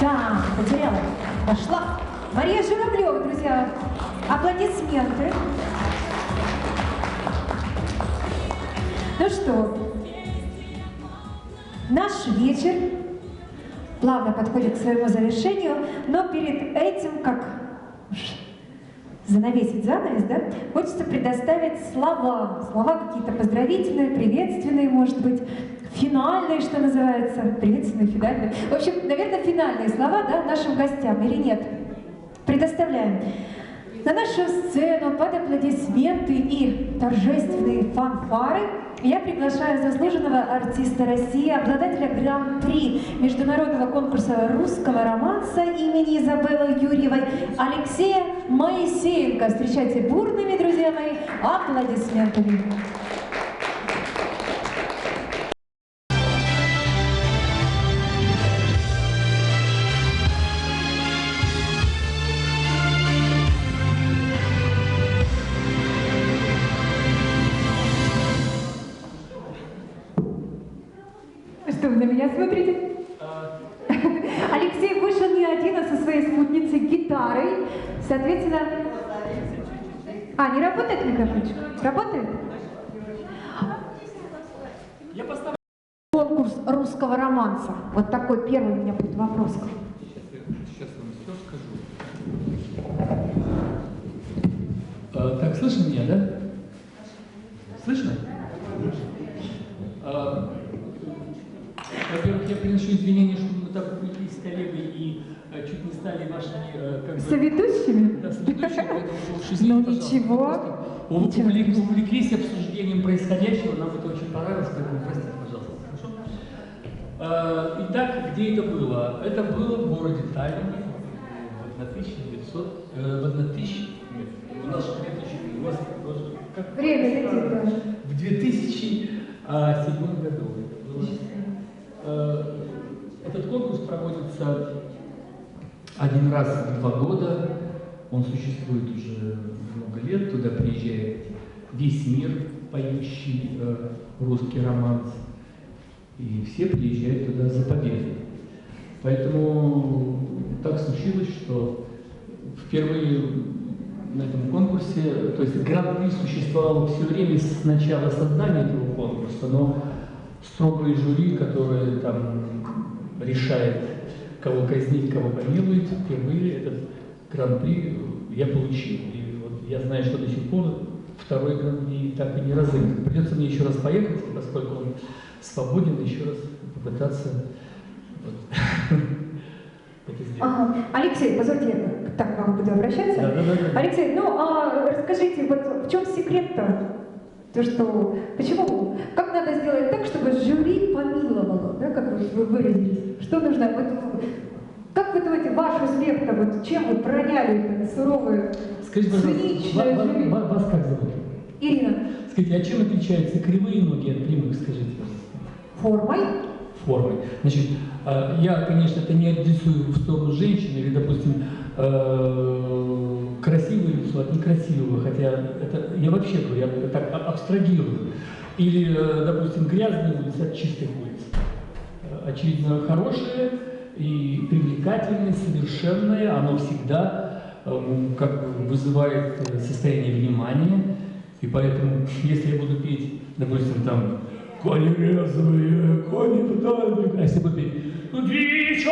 Да, потеряла. Нашла. Мария Журавлева, друзья. Аплодисменты. Ну что, наш вечер плавно подходит к своему завершению, но перед этим, как занавесить занавес, да, хочется предоставить слова. Слова какие-то поздравительные, приветственные, может быть, финальные, что называется. Приветственные, финальные. В общем, наверное, финальные слова, да, нашим гостям или нет? Предоставляем. На нашу сцену под аплодисменты и торжественные фанфары я приглашаю заслуженного артиста России, обладателя гран-при международного конкурса русского романса имени Изабеллы Юрьевой Алексея Моисеенко. Встречайте бурными, друзья мои, аплодисментами. Что вы на меня смотрите? Алексей вышел не один, а со своей спутницей гитарой. Соответственно... А, не работает микрофончик? Работает? Я поставлю Конкурс русского романса. Вот такой первый у меня будет вопрос. Сейчас вам все скажу. Так, слышно меня, да? Слышно? Во-первых, я приношу извинения, что мы так увлеклись с коллегой и чуть не стали вашими... как бы, соведущими? Да, соведущими, поэтому ну ничего. Увлеклись обсуждением происходящего, нам это очень понравилось, поэтому простите, пожалуйста, хорошо? Итак, где это было? Это было в городе Таллине в 1900... у нас 2000... Как? Время летит даже. В 2007 году. Этот конкурс проводится один раз в 2 года, он существует уже много лет, туда приезжает весь мир, поющий русский романс, и все приезжают туда за победой. Поэтому так случилось, что впервые на этом конкурсе, то есть гран-при существовало все время с начала создания этого конкурса, но строгое жюри, которое там решает, кого казнить, кого помилует, впервые этот гран-при я получил. И вот я знаю, что до сих пор второй гран-при так и не разыгран. Придется мне еще раз поехать, поскольку он свободен, еще раз попытаться вот, это сделать. Ага. Алексей, позвольте, я так к вам буду обращаться. Да. Алексей, ну расскажите, вот в чем секрет-то? То, что, почему, как надо сделать так, чтобы жюри помиловало, да, как вы выразились? Что нужно, вот, как вы думаете, ваш успех-то, вот, чем вы проняли это суровое, циничное жюри? Вас как зовут? Ирина. Скажите, а чем отличаются кривые ноги от прямых, скажите? Формой. Формой. Значит, я, конечно, это не адресую в сторону женщины, или, допустим, красивое лицо от некрасивого, хотя это я вообще говорю, я так абстрагирую. Или, допустим, грязные улицы от чистых улиц. Очевидно, хорошее и привлекательное, совершенное, оно всегда как бы вызывает состояние внимания. И поэтому, если я буду петь, допустим, там «Кони резвые, кони вдаль», а если буду петь «Dice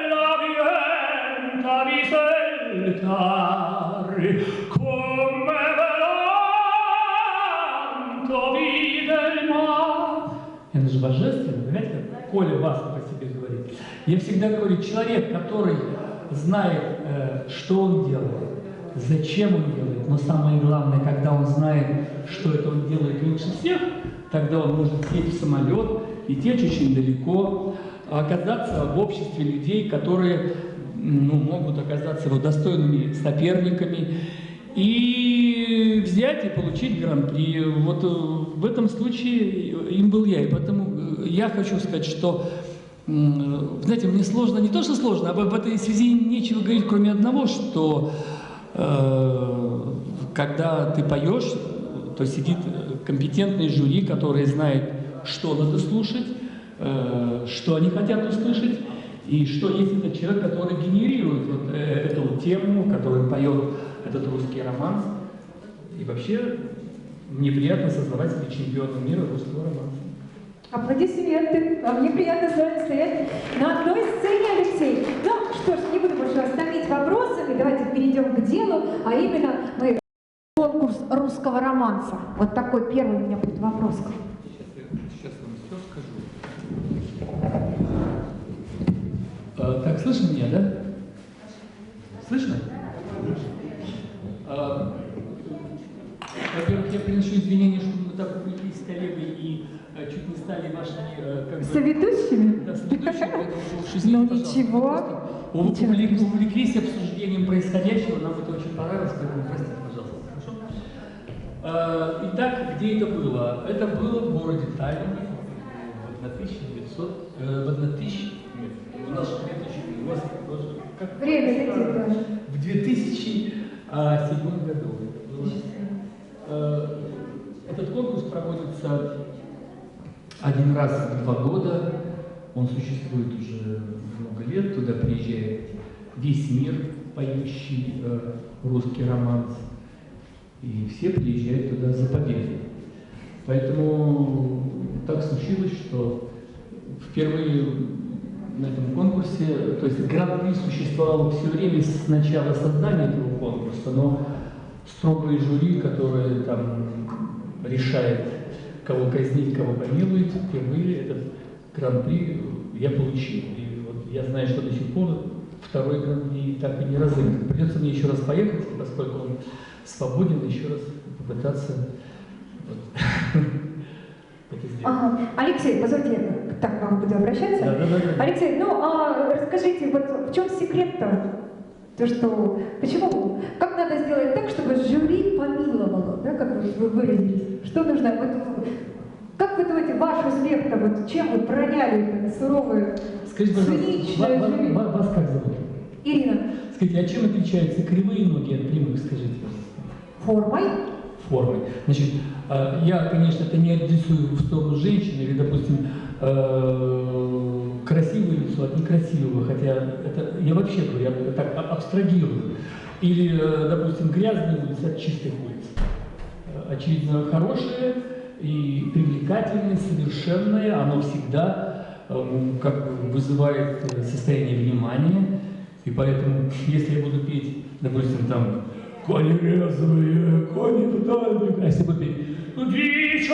la vienta mi saltare come velanto vide il mar». Это же божественно, понимаете, как Коля Васка по себе говорит. Я всегда говорю, человек, который знает, что он делает, зачем он делает, но самое главное, когда он знает, что это он делает лучше всех, тогда он может сесть в самолет, лететь очень далеко, оказаться в обществе людей, которые могут оказаться его достойными соперниками, и взять и получить гран-при. Вот в этом случае им был я. И поэтому я хочу сказать, что, знаете, мне сложно, не то что сложно, а в этой связи нечего говорить, кроме одного, что когда ты поешь, то сидит компетентный жюри, который знает, что надо слушать, что они хотят услышать, И что есть этот человек, который генерирует вот эту тему, который поет этот русский романс. И вообще мне приятно создавать себе чемпиона мира русского романса. Аплодисменты. А мне приятно с вами стоять на одной сцене, Алексей. Ну что ж, не буду больше вас томить вопросами. Давайте перейдем к делу, а именно мы конкурс русского романса. Вот такой первый у меня будет вопрос. Сейчас вам все скажу. Так, слышно меня, да? Слышно? Во-первых, я приношу извинения, что мы так увлеклись с коллегой и чуть не стали вашими... как бы, соведущими? Да, соведущими, поэтому уж Ну извините, ничего. пожалуйста. Увлеклись обсуждением происходящего, нам это очень понравилось, поэтому простите, пожалуйста. Хорошо? Итак, где это было? Это было в городе Таллин в 1900... Нет, у нас 2000... У вас тоже... Как? Время летит даже. В 2007 году. Этот конкурс проводится один раз в 2 года. Он существует уже много лет. Туда приезжает весь мир, поющий русский романс. И все приезжают туда за победой. Поэтому так случилось, что впервые на этом конкурсе, то есть гран-при существовало все время с начала создания этого конкурса, но строгое жюри, которое там решает, кого казнить, кого помилует, впервые этот гран-при я получил. И вот я знаю, что до сих пор второй гран-при так и не разыгран. Придется мне еще раз поехать, поскольку он свободен, еще раз попытаться это сделать. Ага. Алексей, позвольте, так к вам буду обращаться. Да. Алексей, ну расскажите, вот в чем секрет-то? То, что, почему, как надо сделать так, чтобы жюри помиловало, да, как вы выразились? Что нужно, вот, как вы думаете, ваш успех-то, вот, чем вы проняли это суровое, Скажите, циничное жюри? вас как зовут? Ирина. Скажите, а чем отличаются кривые ноги от прямых, скажите? Формой? Формой. Значит, я, конечно, это не адресую в сторону женщины, или, допустим, красивое лицо от некрасивого, хотя это я вообще говорю, я так абстрагирую. Или, допустим, грязные улицы от чистых улиц. Очевидно, хорошее и привлекательное, совершенное, оно всегда как бы вызывает состояние внимания. И поэтому, если я буду петь, допустим, там «Кони резвые, кони вдаль», а если буду петь «Дичella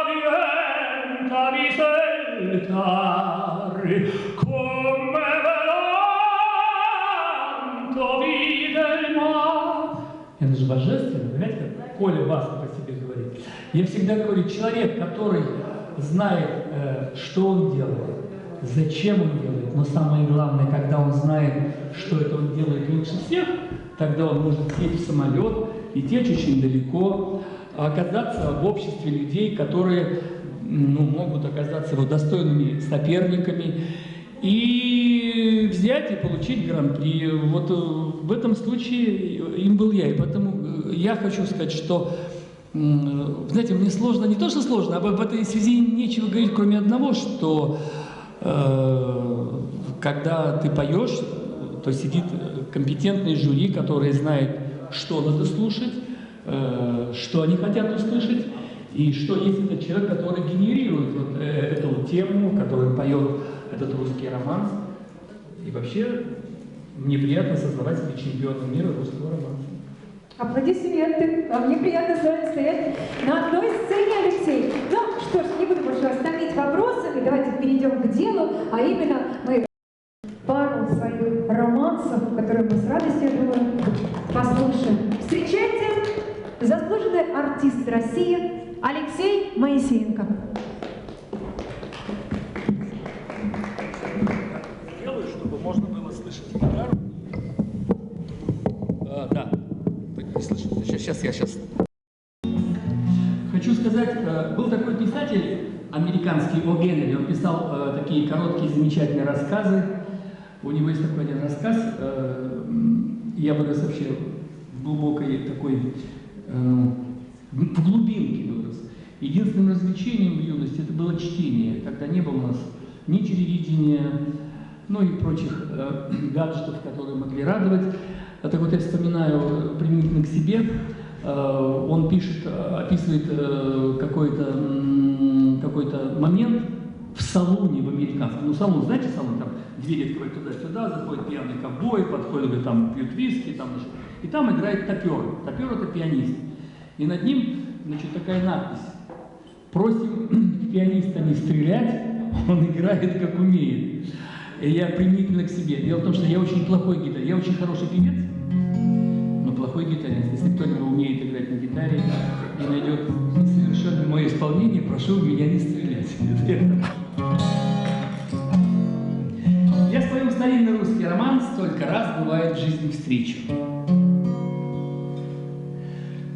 vienta vi saltare, come velanto vide il mar». Это же божественно, понимаете, как Коля Басков о себе говорит. Я всегда говорю, человек, который знает, что он делает, зачем он делает, но самое главное, когда он знает, что это он делает лучше всех, тогда он может сесть в самолет и течь очень далеко, оказаться в обществе людей, которые могут оказаться вот достойными соперниками и взять и получить гран-при. Вот в этом случае им был я. И поэтому я хочу сказать, что, знаете, мне сложно, не то что сложно, а в этой связи нечего говорить, кроме одного, что когда ты поешь, то сидит компетентный жюри, который знает, что надо слушать, что они хотят услышать, и что есть этот человек, который генерирует вот эту тему, который поет этот русский романс. И вообще мне приятно создавать себе чемпиона мира русского романса. Аплодисменты. А мне приятно с вами стоять на одной сцене, Алексей. Ну что ж, не буду больше вас томить вопросами, давайте перейдем к делу, а именно мы пару своих романсов, которые мы с радостью, я думаю, послушаем. Встречайте, заслуженный артист России Алексей Моисеенко. Делаю, чтобы можно было слышать гитару. Да, не слышу. Сейчас. Хочу сказать, был такой писатель американский О. Генри, он писал такие короткие замечательные рассказы. У него есть такой один рассказ, я вырос вообще в глубокой такой, в глубинке вырос. Единственным развлечением в юности это было чтение, когда не было у нас ни телевидения, ну и прочих гаджетов, которые могли радовать. Так вот, я вспоминаю применительно к себе, он пишет, описывает какой-то момент в салоне в американском. Ну, салон, знаете, салон, там двери откроют туда-сюда, заходит пьяный ковбой, подходит, говорит, там пьют виски, там, и там играет топер. Топер — это пианист. И над ним, значит, такая надпись: просим пианиста не стрелять, он играет как умеет. И я применительно к себе. Дело в том, что я очень плохой гитарист. Я очень хороший певец, но плохой гитарист. Если кто-нибудь умеет играть на гитаре и найдет совершенно мое исполнение, прошу меня не стрелять. Я спою старинный русский романс «Столько раз бывает в жизни встреча».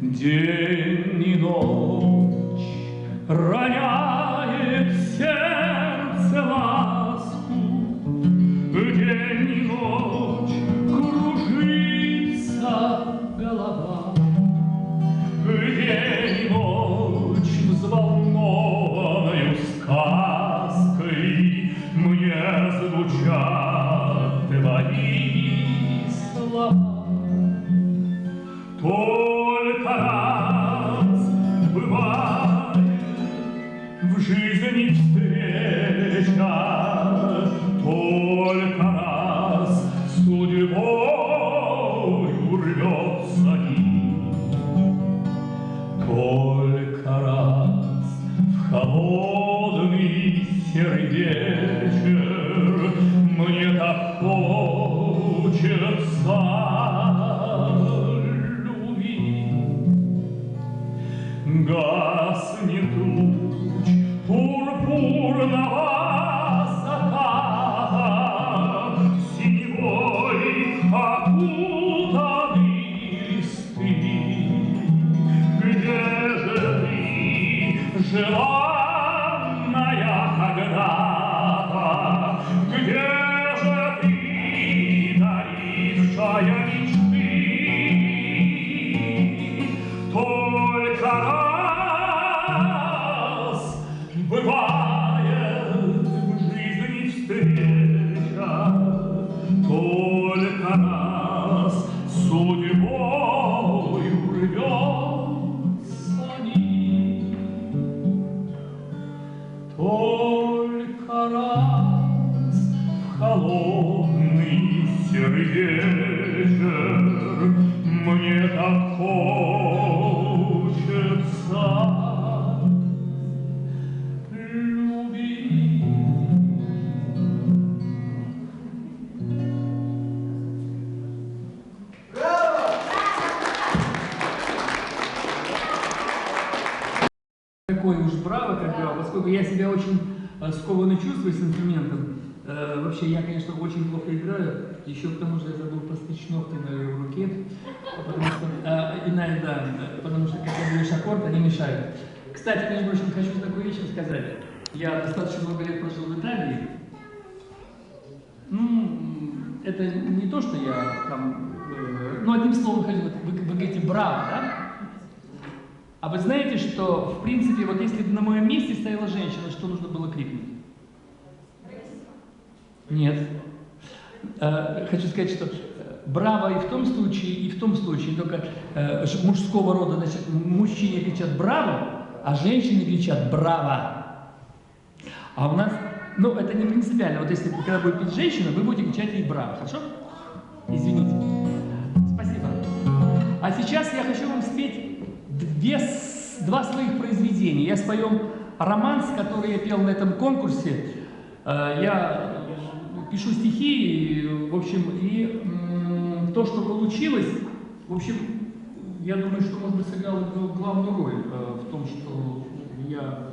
День и ночь роняет сердце ласку, день и ночь кружится голова, день и ночь взволнованную сказкой мне звучат твои слова. Только раз бывает в жизни встреча, только раз судьбою рвется нить, только раз в холодный серый вечер мне так хочется гаснет луч пурпурного заката, синевой окутаны листы. Где же ты, желанная когда-то? Где же ты, дарившая мечты? Только бывает в жизни встреча, только раз судьбою рвется нить, только раз в холодный серый вечер мне так хочется такой уж браво, как бы, поскольку я себя очень скованно чувствую с инструментом. Вообще, я, конечно, очень плохо играю, еще к тому же я забыл постричь ногти на руке, потому что иногда, потому что, как я говоришь, аккорд, они мешают. Кстати, между прочим, хочу такую вещь сказать. Я достаточно много лет прожил в Италии. Ну, это не то, что я там, ну, одним словом, вы говорите «браво», да? А вы знаете, что, в принципе, вот если бы на моем месте стояла женщина, что нужно было крикнуть? Нет. Хочу сказать, что браво и в том случае, только мужского рода, значит, мужчине кричат «браво», а женщины кричат «браво». А у нас, ну, это не принципиально. Вот если когда будет петь женщина, вы будете кричать ей «браво», хорошо? Извините. Спасибо. А сейчас я хочу вам спеть два своих произведения. Я спою романс, который я пел на этом конкурсе. Я пишу стихи, в общем, и то, что получилось, в общем, я думаю, что, может быть, сыграл главную роль в том, что я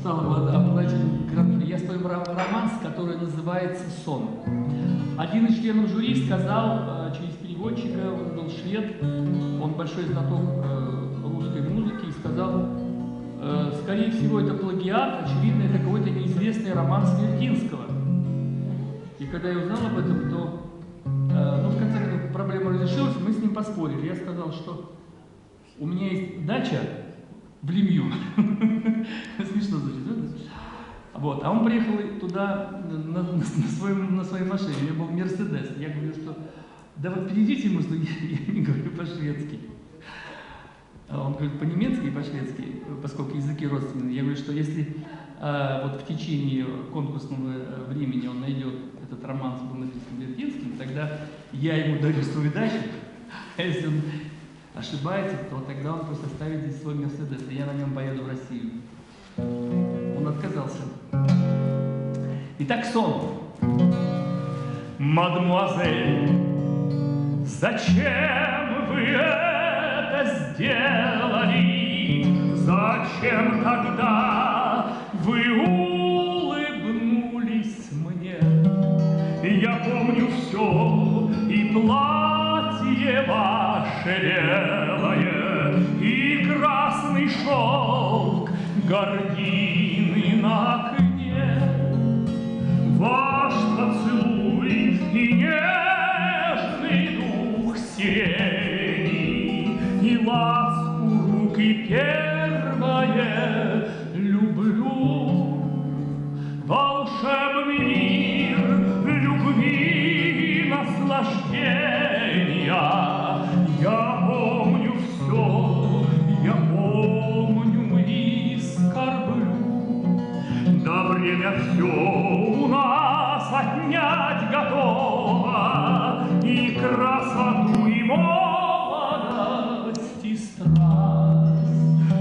стал обладателем гран-при. Я спою романс, который называется «Сон». Один из членов жюри сказал через переводчика, он был швед, он большой знаток русской музыки, и сказал: скорее всего, это плагиат, очевидно, это какой-то неизвестный роман Смертинского. И когда я узнал об этом, то, ну, в конце концов, проблема разрешилась, мы с ним поспорили. Я сказал, что у меня есть дача в Лемью. Смешно звучит, да? Вот. А он приехал туда на своей машине, у него был Мерседес. Я говорю, что да вот перейдите ему, я не говорю по-шведски. А он говорит по-немецки и по-шведски, поскольку языки родственные. Я говорю, что если вот в течение конкурсного времени он найдет этот роман, был написан Вертинским, тогда я ему дарю свою дачу, а если он ошибается, то тогда он просто ставит здесь свой Мерседес, и я на нем поеду в Россию. Он отказался. Итак, сон. Мадемуазель, зачем вы это сделали? Зачем тогда вы улыбнулись мне? Я помню все, и платье ваше белое, и красный шелк, гардины на окне, ваш поцелуй и нежный дух сирени, и ласку рук, и первое люблю. Волшебный мир любви, наслаждения, я помню все, я помню и скорблю. Да время все у нас отнять готово, и красоту, и молодость, и страсть.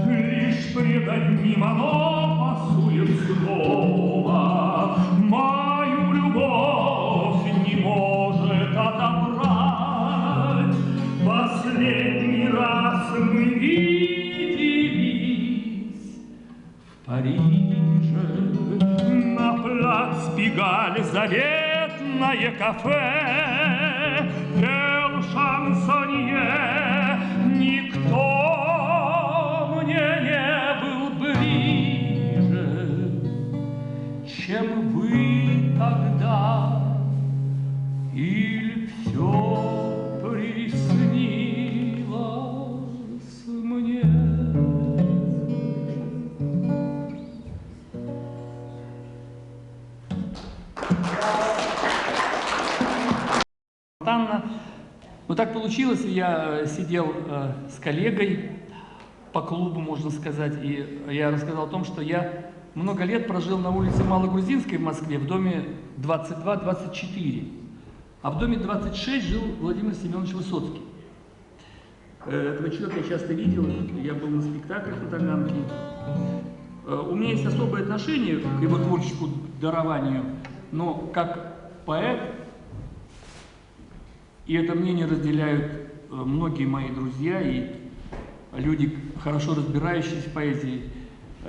Лишь пред одним оно пасует снова, мою любовь не может отобрать. Последний раз мы виделись в Париже, на плац Пигаль, заветное кафе, пел шансонье. Никто мне не был ближе, чем вы тогда, или все приснилось мне. Ну так получилось, я сидел с коллегой по клубу, можно сказать, и я рассказал о том, что я много лет прожил на улице Малогрузинской в Москве в доме 22-24, а в доме 26 жил Владимир Семенович Высоцкий. Этого человека я часто видел, я был на спектаклях на Таганке. У меня есть особое отношение к его творческому дарованию, но как поэт, и это мнение разделяют многие мои друзья и люди, хорошо разбирающиеся в поэзии,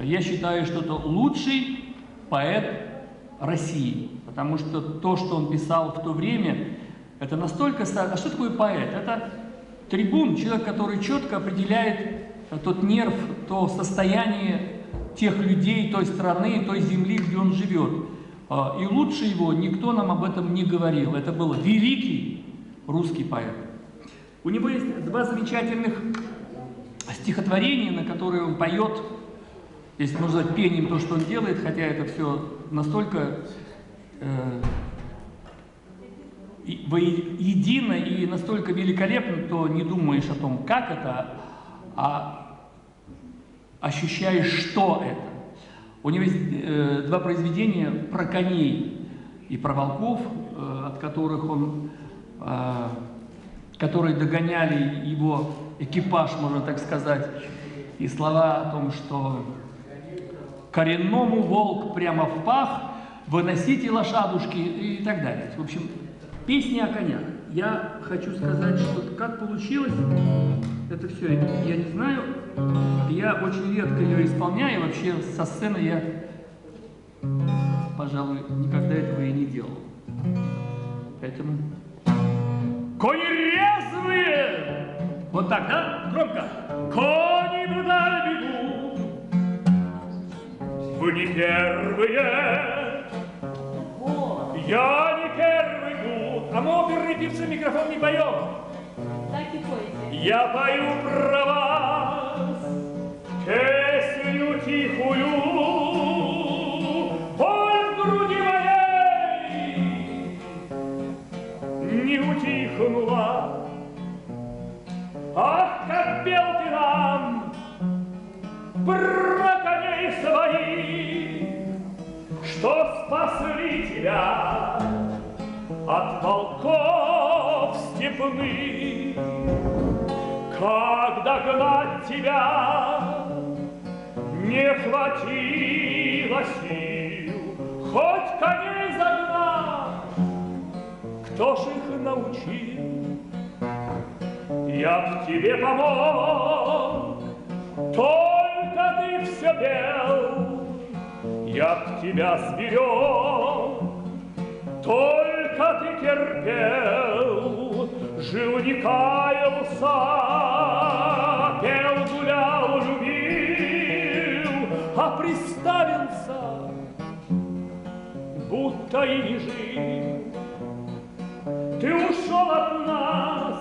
я считаю, что это лучший поэт России, потому что то, что он писал в то время, это настолько... А что такое поэт? Это трибун, человек, который четко определяет тот нерв, то состояние тех людей, той страны, той земли, где он живет. И лучше его никто нам об этом не говорил. Это был великий русский поэт. У него есть два замечательных стихотворения, на которые он поет, если можно назвать пением то, что он делает, хотя это все настолько едино и настолько великолепно, то не думаешь о том, как это, а ощущаешь, что это. У него есть два произведения про коней и про волков, от которых он, которые догоняли его экипаж, можно так сказать, и слова о том, что коренному волк прямо в пах, выносите лошадушки и так далее. В общем, песни о конях. Я хочу сказать, что как получилось, это все, я не знаю. Я очень редко ее исполняю, вообще со сцены я, пожалуй, никогда этого и не делал. Поэтому... Кони резвые! Вот так, да? Громко. Кони вдаль бегут, вы не первые, я не первый гуд. А мы оперные певцы микрофон не поем. Так и поете. Я пою про вас песню тихую, спасли тебя от волков степных, когда гнать тебя не хватило сил, хоть коней загнать, кто ж их научил? Я б тебе помог, только ты все пел, я б тебя сберег, только ты терпел, жил, не каялся, пел, гулял, любил, а приставился, будто и не жил. Ты ушел от нас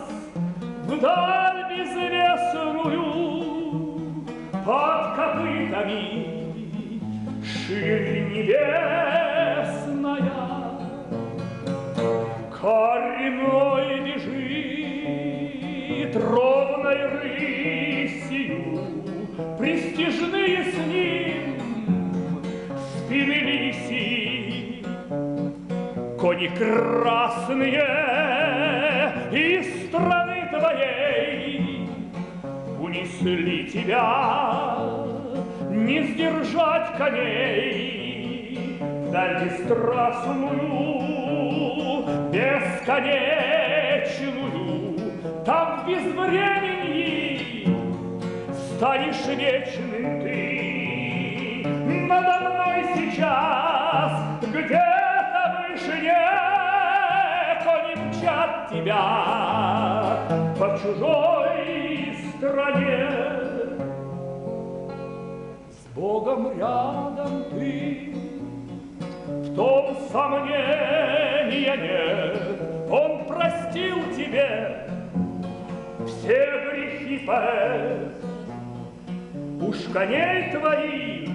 вдаль безвестную, под копытами ширь небесная. Коренной бежит ровной рысью, престижные с ним спины лисьи, кони красные из страны твоей унесли тебя, не сдержать коней, вдаль бесстрастную, бесконечную, там в безвременье станешь вечным ты. Надо мной сейчас где-то в вышине кони мчат тебя по чужой стране. С Богом рядом ты, в том сомнения нет, Он простил тебе все грехи, поэт. Уж коней твоих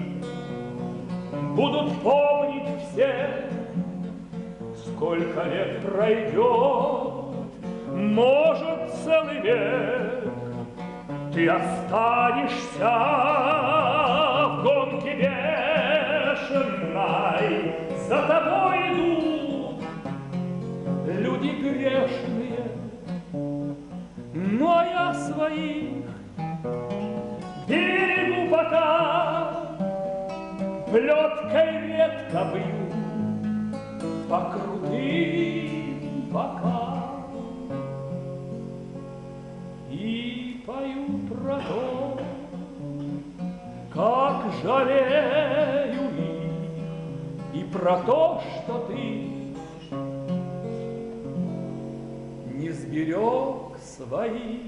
будут помнить все, сколько лет пройдет, может, целый век, ты останешься в гонке бешеной, за тобой идут люди грешные, но я своих берегу пока, плеткой редко бью по крутым бокам и пою про то, как жалею их, и про то, что ты не сберег своих.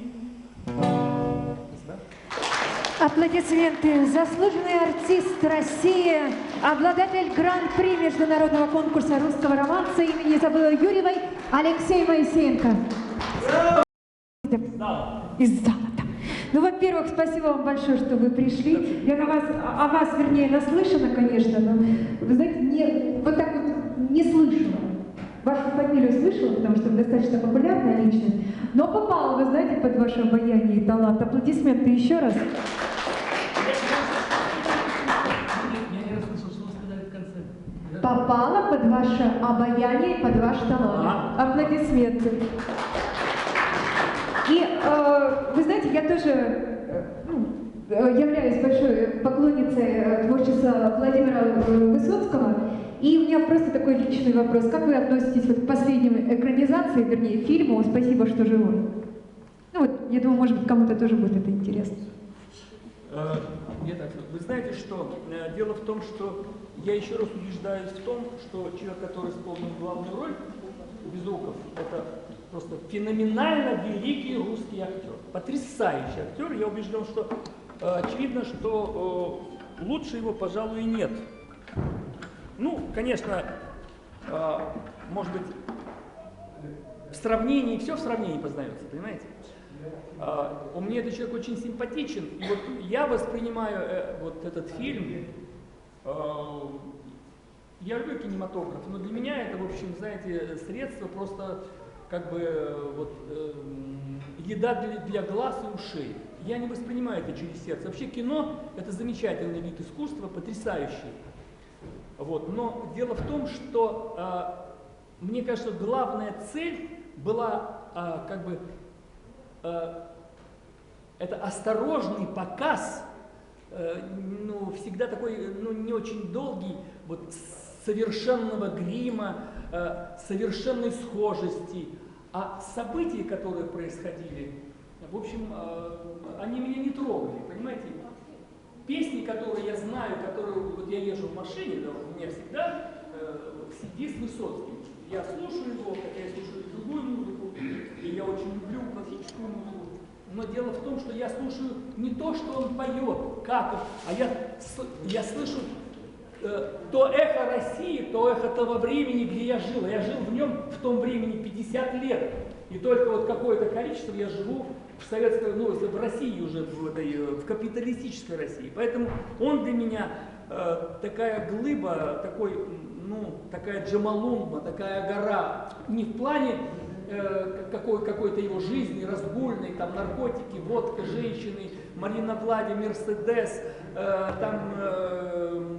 Аплодисменты. Заслуженный артист России, обладатель гран-при международного конкурса русского романса имени Изабеллы Юрьевой Алексей Моисеенко. Из зала. Ну, во-первых, спасибо вам большое, что вы пришли. Я на вас, о вас, вернее, наслышана, конечно, но, вы знаете, не, вот так вот не слышала. Вашу фамилию слышала, потому что вы достаточно популярная личность, но попала, вы знаете, под ваше обаяние и талант. Аплодисменты еще раз. Попала под ваше обаяние и под ваш талант. Аплодисменты. И вы знаете, я тоже являюсь большой поклонницей творчества Владимира Высоцкого. И у меня просто такой личный вопрос. Как вы относитесь вот к последним экранизации, вернее, фильму «Спасибо, что живой»? Ну вот, я думаю, может быть, кому-то тоже будет это интересно. Вы знаете, что дело в том, что я еще раз убеждаюсь в том, что человек, который исполнил главную роль, Безруков, это просто феноменально великий русский актер, потрясающий актер. Я убежден, что очевидно, что лучше его, пожалуй, и нет. Ну, конечно, может быть, в сравнении, все в сравнении познается, понимаете? Мне этот человек очень симпатичен, и вот я воспринимаю вот этот фильм, я люблю кинематограф, но для меня это, в общем, знаете, средство просто как бы вот еда для глаз и ушей. Я не воспринимаю это через сердце. Вообще кино – это замечательный вид искусства, потрясающий. Вот. Но дело в том, что мне кажется, главная цель была это осторожный показ, ну, всегда такой, ну, не очень долгий, вот, совершенного грима, совершенной схожести. А события, которые происходили, в общем, они меня не трогали, понимаете? Песни, которые я знаю, которые, вот я езжу в машине, да, у меня всегда сидит Высоцкий. Я слушаю его, хотя я слушаю другую музыку, и я очень люблю классическую музыку. Но дело в том, что я слушаю не то, что он поет, как он, а я слышу то эхо России, то эхо того времени, где я жил. Я жил в нем в том времени 50 лет. И только вот какое-то количество я живу в советской, ну, в России уже, в капиталистической России. Поэтому он для меня такая глыба, такой, ну, такая Джамалунгма, такая гора. Не в плане какой-то его жизни, разгульной, там наркотики, водка, женщины, Марина Влади, Мерседес, там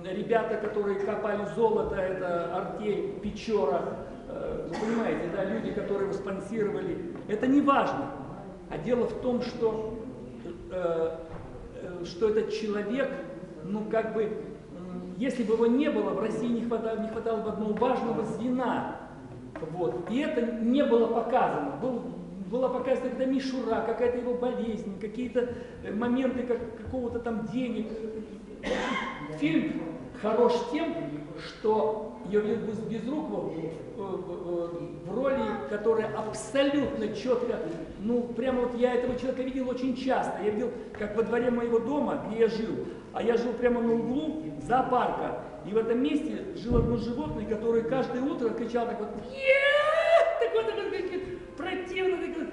ребята, которые копали золото, это Артель, Печора, вы понимаете, да, люди, которые его спонсировали, это не важно. А дело в том, что этот человек, ну, как бы, если бы его не было, в России не хватало бы одного важного звена. Вот. И это не было показано. Была показана какая-то мишура, какая-то его болезнь, какие-то моменты какого-то там денег. Фильм хорош тем, что Юрий Безруков в роли, которая абсолютно четко, ну прямо вот я этого человека видел очень часто. Я видел, как во дворе моего дома, где я жил, а я жил прямо на углу зоопарка. И в этом месте жило одно животное, которое каждое утро кричало так вот, такой противно, такой.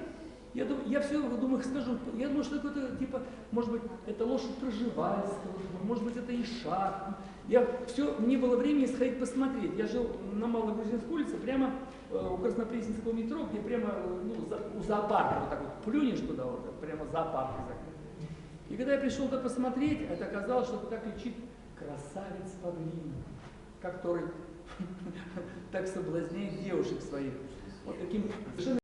Я все думаю, скажу, я думаю, что это типа, может быть, это лошадь Пржевальского, может быть, это ишак. Не было времени сходить посмотреть. Я жил на Малой Грузинской улице, прямо у Краснопресненского метро, где прямо, ну, у зоопарка, вот так вот плюнешь туда, вот, прямо зоопарк. И когда я пришел туда посмотреть, это оказалось, что так кричит красавец павлин, который так соблазняет девушек своих. Вот таким совершенно